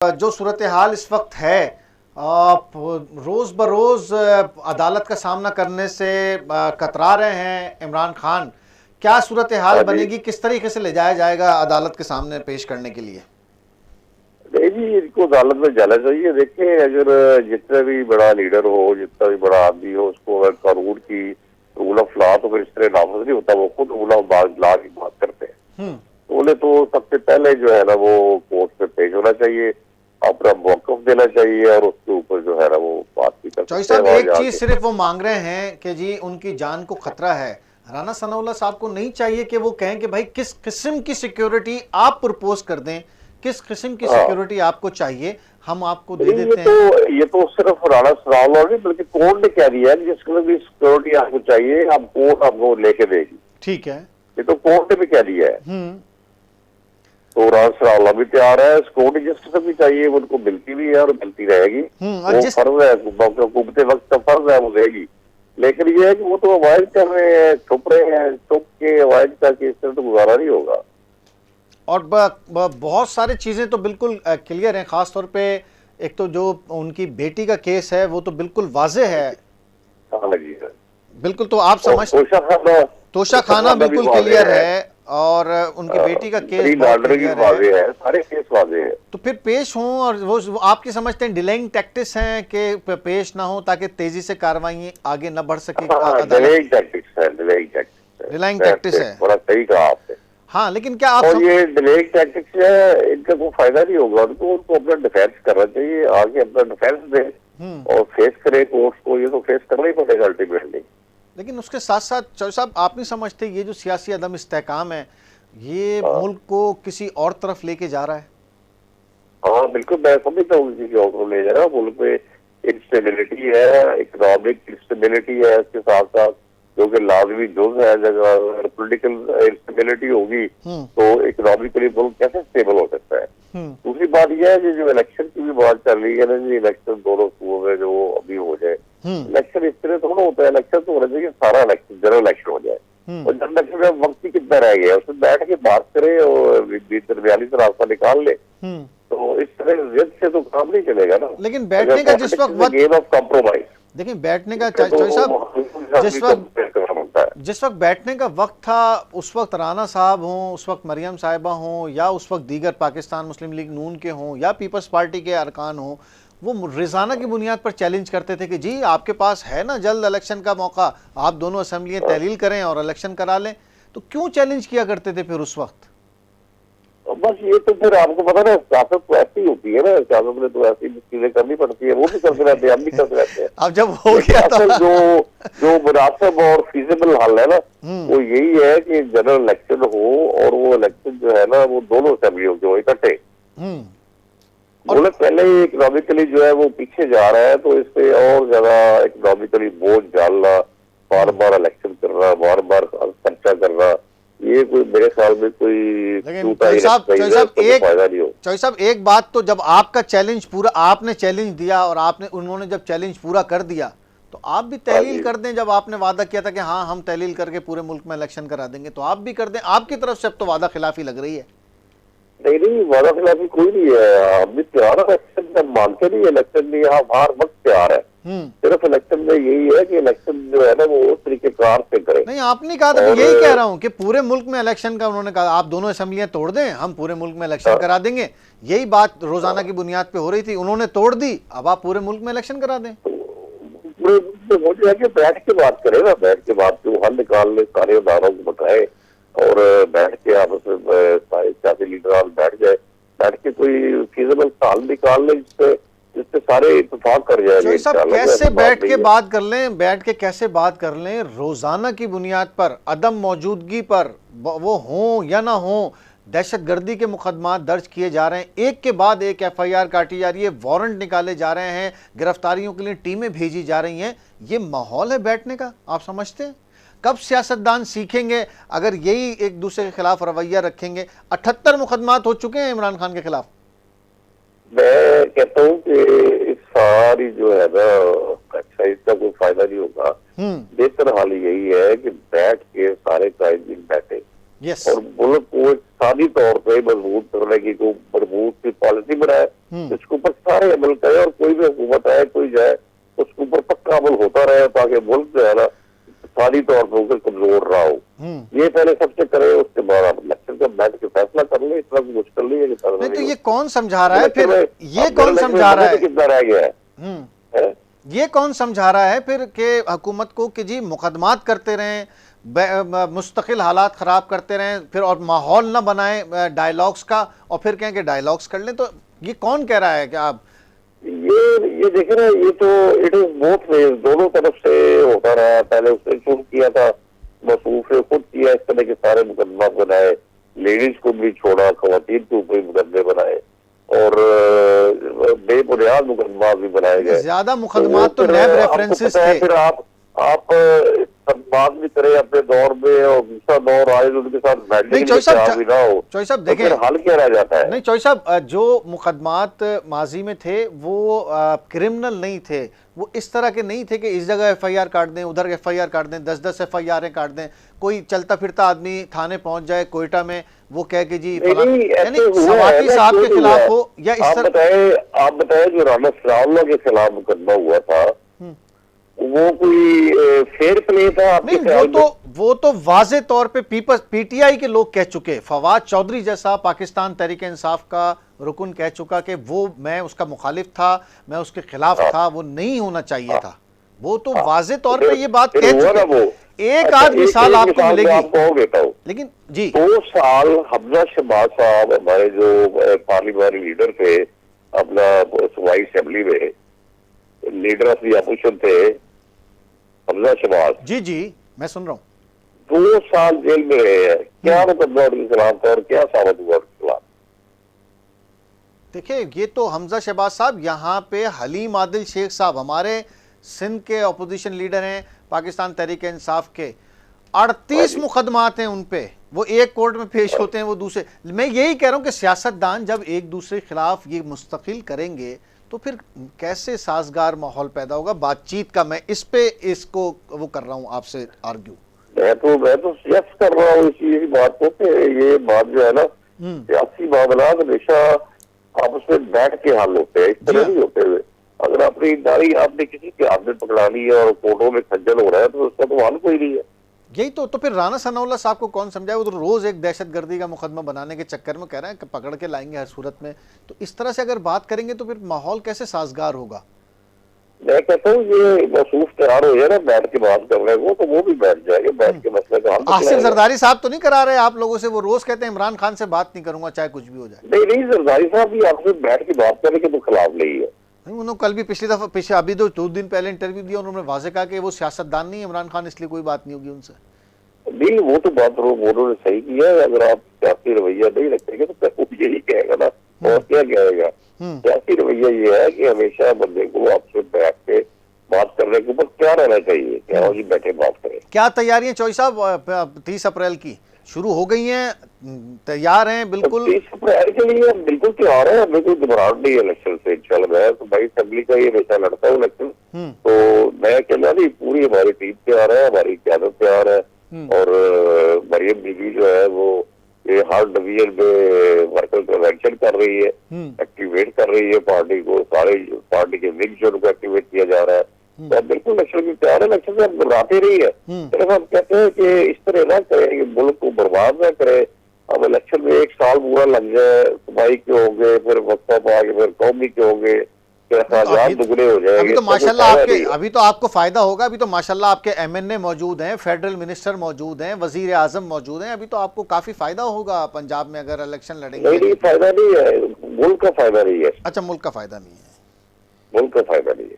जो सूरत हाल इस वक्त है, रोज बरोज अदालत का सामना करने से कतरा रहे हैं इमरान खान। क्या सूरत हाल बनेगी, किस तरीके से ले जाया जाएगा अदालत के सामने पेश करने के लिए? नहीं जी, इनको अदालत में जाना चाहिए। देखिए, अगर जितना भी बड़ा लीडर हो, जितना भी बड़ा आदमी हो, उसको अगर कानून की रूल ऑफ लॉ तो फिर इस तरह नाफज नहीं होता, वो खुद रूल ऑफ लॉ की बात करते हैं। तो उन्हें तो सबसे पहले जो है ना वो कोर्ट में पेश होना चाहिए, अपना मौकफ देना चाहिए और उसके ऊपर जो है ना वो बात भी कर चौधरी साहब, एक चीज सिर्फ वो मांग रहे हैं कि जी उनकी जान को खतरा है। राना सनाउल्लाह साहब को नहीं चाहिए कि वो कहें कि भाई किस किस्म की सिक्योरिटी आप प्रपोज कर दें, किस किस्म की सिक्योरिटी आपको चाहिए, हम आपको दे देते हैं। ये तो सिर्फ राना सनाउल्लाह नहीं बल्कि कोर्ट ने कह दिया है जिस किस्म की सिक्योरिटी आपको चाहिए आप कोर्ट आपको लेके देगी। ठीक है, ये तो कोर्ट ने भी कह दिया है। तो राना सनाउल्लाह भी तैयार है, सिक्योरिटी जिस किस्म की चाहिए उनको मिलती भी है और मिलती रहेगी। वो फर्ज है, हुकूमत वक्त का फर्ज है, वो देगी। लेकिन ये है कि वो तो अवॉइड कर रहे हैं, छुप रहे हैं, छुप के अवॉइड करके इस तरह तो गुजारा नहीं होगा। और बहुत सारी चीज़ें तो बिल्कुल क्लियर हैं, ख़ास तौर पे एक तो जो उनकी बेटी का केस है वो तो बिल्कुल वाज़े है। बिल्कुल, तो आप समझ तोशा खाना बिल्कुल क्लियर है और उनकी बेटी का केस वाज़े है, सारे केस वाज़े हैं। तो फिर पेश हों और वो आपकी समझते हैं डिलेइंग टैक्टिक्स हैं कि पेश ना हो ताकि तेजी से कार्रवाई आगे न बढ़ सके? डिलेइंग टैक्टिक्स है, डिलेइंग टैक्टिक्स है, बड़ा सही कहा आपने। हाँ, लेकिन क्या आप और ये डिलेइंग टैक्टिक्स है, इनका कोई फायदा नहीं होगा। उनको अपना डिफेंस करना चाहिए, आगे अपना डिफेंस दे और फेस करे कोर्ट को। ये तो फेस करना ही पड़ेगा अल्टीमेटली। लेकिन उसके साथ साथ चौधरी साहब, आप नहीं समझते ये जो सियासी अदम इस्तेहकाम है ये मुल्क को किसी और तरफ लेके जा रहा है? हाँ बिल्कुल, मैं समझता हूँ किसी और तरफ ले जा रहा है। मुल्क में इंस्टेबिलिटी है, इकोनॉमिक इंस्टेबिलिटी है, इसके साथ साथ जो कि लाजमी जुज़ है। अगर पोलिटिकल इंस्टेबिलिटी होगी तो इकोनॉमिकली मुल्क कैसे स्टेबल हो सकता है? दूसरी बात यह है कि जो इलेक्शन की भी बात चल रही है ना जी, इलेक्शन दोनों सूबों में जो अभी हो जाए, इलेक्शन इस तरह थोड़ा होता है। इलेक्शन तो होना चाहिए सारा इलेक्शन, जनरल इलेक्शन हो जाए। और जनरल इलेक्शन में वक्त ही कितना रह गया, उसमें बैठ के बात करे और दरमियानी से रास्ता निकाल ले। तो इस तरह जिद से तो काम नहीं चलेगा ना। लेकिन बैठने का जिस वक्त गेम ऑफ कॉम्प्रोमाइज, देखिए बैठने का चौधरी साहब जिस वक्त बैठने का वक्त था, उस वक्त राना साहब हों, उस वक्त मरियम साहिबा हों, या उस वक्त दीगर पाकिस्तान मुस्लिम लीग नून के हों या पीपल्स पार्टी के अरकान हों, वो रोज़ाना की बुनियाद पर चैलेंज करते थे कि जी आपके पास है ना जल्द इलेक्शन का मौका, आप दोनों असम्बलियाँ तहलील करें और इलेक्शन करा लें। तो क्यों चैलेंज किया करते थे फिर उस वक्त? बस ये तो फिर आपको पता ना, सियासत तो ऐसी होती है ना, सियासत में तो ऐसी चीजें करनी पड़ती है। वो भी करते रहते हैं, हम भी करते रहते हैं। अब जब हो गया तो जो मुनासिब और फीजिबल हल है ना वो यही है कि जनरल इलेक्शन हो और वो इलेक्शन जो है ना वो दोनों असेंबलियों के हो इकट्ठे। मुल्क पहले ही इकोनॉमिकली जो है वो पीछे जा रहा है, तो इससे और ज्यादा इकोनॉमिकली बोझ डालना, बार बार इलेक्शन करना, बार बार खर्चा करना, ये कोई मेरे ख्याल में कोई चौधरी साहब एक बात तो, जब आपका चैलेंज पूरा आपने चैलेंज दिया और उन्होंने जब चैलेंज पूरा कर दिया तो आप भी तहलील कर दें। जब आपने वादा किया था कि हाँ हम तहलील करके पूरे मुल्क में इलेक्शन करा देंगे, तो आप भी कर दें। आपकी तरफ से अब तो वादा खिलाफी लग रही है। नहीं, वादा खिलाफी कोई नहीं है। हम भी तैयार है, इलेक्शन मानते नहीं, इलेक्शन नहीं, हम हर वक्त तैयार है। सिर्फ इलेक्शन में यही है कि इलेक्शन जो है ना वो उस तरीके कार से करे। नहीं, आपने कहा था, यही कह रहा हूँ कि पूरे मुल्क में इलेक्शन का उन्होंने कहा आप दोनों असेंबलियां तोड़ दें, हम पूरे मुल्क में इलेक्शन करा देंगे। यही बात रोजाना की बुनियाद पे हो रही थी, उन्होंने तोड़ दी, अब आप पूरे मुल्क में इलेक्शन करा दें। बैठ के बात करें ना, बैठ के बात के हल निकाल ले, सारे उदाहरणों को बताए और बैठ के आपस में सारे सियासी लीडर बैठ जाए, बैठ के कोई फीजिबल हल निकाल ले जिससे सारे इत्तेफाक कर जाएंगे। कैसे बैठ के बात कर लें, बैठ के कैसे बात कर लें? रोजाना की बुनियाद पर अदम मौजूदगी पर वो हों या ना हों, दहशतगर्दी के मुकदमात दर्ज किए जा रहे हैं, एक के बाद एक FIR काटी जा रही है, वारंट निकाले जा रहे हैं, गिरफ्तारियों के लिए टीमें भेजी जा रही हैं। ये माहौल है बैठने का, आप समझते हैं? कब सियासतदान सीखेंगे अगर यही एक दूसरे के खिलाफ रवैया रखेंगे? 78 मुकदमात हो चुके हैं इमरान खान के खिलाफ। मैं कहता हूँ कि इस सारी जो है ना अच्छा, इसका कोई फायदा नहीं होगा। बेहतर हाल यही है कि बैठ के सारे कायदीन बैठे और मुल्क को सादी तौर पर मजबूत करने की कोई मजबूत सी पॉलिसी बनाए उसके ऊपर सारे अमल करें और कोई भी हुकूमत आए कोई जाए उसके ऊपर पक्का अमल होता रहे ताकि मुल्क जो है ना सारी तौर पर उनके कमजोर रहा हो। ये पहले सबसे करें, उसके बाद आप इलेक्शन का बैठ के फैसला कर ले। इतना मुश्किल नहीं है कि नहीं तो ये कौन समझा रहा है फिर, ये कौन समझा रहा है, कितना रह गया है? ये कौन समझा रहा है फिर कि हुकूमत को कि जी मुकदमात करते रहें, मुस्तकिल हालात ख़राब करते रहें फिर और माहौल ना बनाए डायलॉग्स का और फिर कहें कि डायलॉग्स कर लें? तो ये कौन कह रहा है कि आप ये देखे ना, ये तो इट इज बोथ वेज, दोनों तरफ से होता रहा। पहले उसने शुरू किया था, मसूफ ने खुद किया, इस तरह के सारे मुकदमा बनाए, लेडीज को भी छोड़ा, खवातीन के ऊपर मुकदमे बनाए और बेबुनियाद मुकदमा भी बनाए गए। ज्यादा मुकदमात तो नैब रेफरेंसेस थे। फिर आप बात भी करें अपने दौर में और दूसरा दौर आए तो उनके साथ बैठने के लिए भी ना हो, चौधरी साहब देखें हल क्या रह जाता है? नहीं चौधरी साहब, जो मुकदमात माजी में थे वो क्रिमिनल नहीं थे, वो इस तरह के नहीं थे कि इस जगह FIR काट दें, उधर FIR काट दें, 10-10 FIR काट दें, कोई चलता फिरता आदमी थाने पहुंच जाए कोयटा में वो कह के जी सवाती साहब के खिलाफ हो या इस तरह। आप बताए जो राना सनाउल्लाह के खिलाफ मुकदमा हुआ था वो कोई फेयर प्ले था? नहीं, वो तो वाजे तौर पे PTI के लोग कह चुके, फवाद चौधरी जैसा पाकिस्तान तहरीक इंसाफ का रुकन कह चुका कि वो मैं उसका मुखालिफ था, मैं उसके खिलाफ था, वो नहीं होना चाहिए था। वो तो वाजे तौर पे ये बात कह चुके। एक आध मिसाल आपको मिलेगी, लेकिन जी 2 साल हमजा शहबाज साहब हमारे जो पार्लियामेंट्री लीडर थे अपना सूबाई असेंबली में, लीडर ऑफ द अपोजिशन थे हमजा शहबाज जी जी मैं सुन रहा हूँ, 2 साल जेल में रहे हैं। क्या मुकदमा उनके खिलाफ था और क्या साबित हुआ उनके खिलाफ? देखिए ये तो हमजा शहबाज साहब, यहाँ पे हलीम आदिल शेख साहब हमारे सिंध के अपोजिशन लीडर हैं पाकिस्तान तहरीक इंसाफ के, 38 मुकदमात हैं उन पे, वो एक कोर्ट में पेश होते हैं, वो दूसरे। मैं यही कह रहा हूँ कि सियासतदान जब एक दूसरे के खिलाफ ये मुस्तकिल करेंगे तो फिर कैसे साजगार माहौल पैदा होगा बातचीत का। मैं इसको वो कर रहा हूँ आपसे आर्ग्यू। मैं तो सजेस्ट कर रहा हूँ इसी बात को कि ये बात जो है ना, सियासी मामला हमेशा आपस में बैठ के हल होते हैं, इस तरह नहीं होते हुए। अगर अपनी दारी आपने किसी के हाथ में पकड़ा ली है और कोर्टों में खज्जल हो रहा है तो उसका तो हल कोई नहीं है। यही तो फिर राना सनाउल्लाह साहब को कौन समझाए? वो तो रोज एक दहशतगर्दी का मुकदमा बनाने के चक्कर में कह रहे हैं कि पकड़ के लाएंगे हर सूरत में। तो इस तरह से अगर बात करेंगे तो फिर माहौल कैसे साजगार होगा? मैं कहता हूँ ये मसूफ तैयार हो जाए ना बैठ के बात कर रहे हैं, तो वो भी बैठ जाएंगे, बैठ के मसले का हल। आसिफ जरदारी साहब तो नहीं करा रहे आप लोगों से? वो रोज कहते हैं इमरान खान से बात नहीं करूंगा चाहे कुछ भी हो जाए। नहीं जरदारी साहब भी आपसे बैठ के बात करने के तो खिलाफ नहीं है। उन्होंने कल भी पिछले अभी तो 2 दिन पहले इंटरव्यू दिया, उन्होंने वाजे कहा कि वो सियासतदान नहीं है इमरान खान, इसलिए कोई बात नहीं होगी उनसे। नहीं वो तो बात उन्होंने सही किया है। अगर आप सियासी रवैया नहीं रखेंगे तो वो यही कहेगा ना, और क्या कहेगा? सियासी रवैया ये है कि हमेशा बंदे को आपसे बैठ के बात करने के ऊपर क्या रहना चाहिए, क्या जी बैठे बात करें। क्या तैयारियां चौधरी साहब 30 अप्रैल की शुरू हो गई हैं, तैयार हैं बिल्कुल? 30 अप्रैल के लिए हम बिल्कुल तैयार है, हमें कोई घबराहट नहीं है इलेक्शन से। चल रहा है तो भाई असेंबली का ये हमेशा लड़ता है इलेक्शन, तो मैं कहना नहीं पूरी हमारी टीम तैयार है, हमारी क्यादत तैयार है और मरियम बीबी जो है वो ये हर डिवीजन में वर्कर कन्वेंशन कर रही है, एक्टिवेट कर रही है पार्टी को, सारे पार्टी के विंग जो उनको एक्टिवेट किया जा रहा है। तो अब बिल्कुल इलेक्शन की तैयार है, इलेक्शन से हम घबराते नहीं है। सिर्फ हम कहते हैं कि इस तरह ना करें, मुल्क को बर्बाद ना करें। अब इलेक्शन में 1 साल पूरा लग जाए, सुबाई के होंगे, फिर वक्फा पा के फिर कौमी के होंगे, दुगने हो जाएंगे। अभी तो माशाल्लाह अभी तो आपको फायदा होगा। अभी तो माशाल्लाह आपके MNA मौजूद हैं, फेडरल मिनिस्टर मौजूद हैं, वजीर आजम मौजूद हैं, अभी तो आपको काफी फायदा होगा पंजाब में अगर इलेक्शन लड़ेंगे। नहीं फायदा नहीं है, मुल्क का फायदा नहीं है। अच्छा मुल्क का फायदा नहीं है, मुल्क का फायदा नहीं है।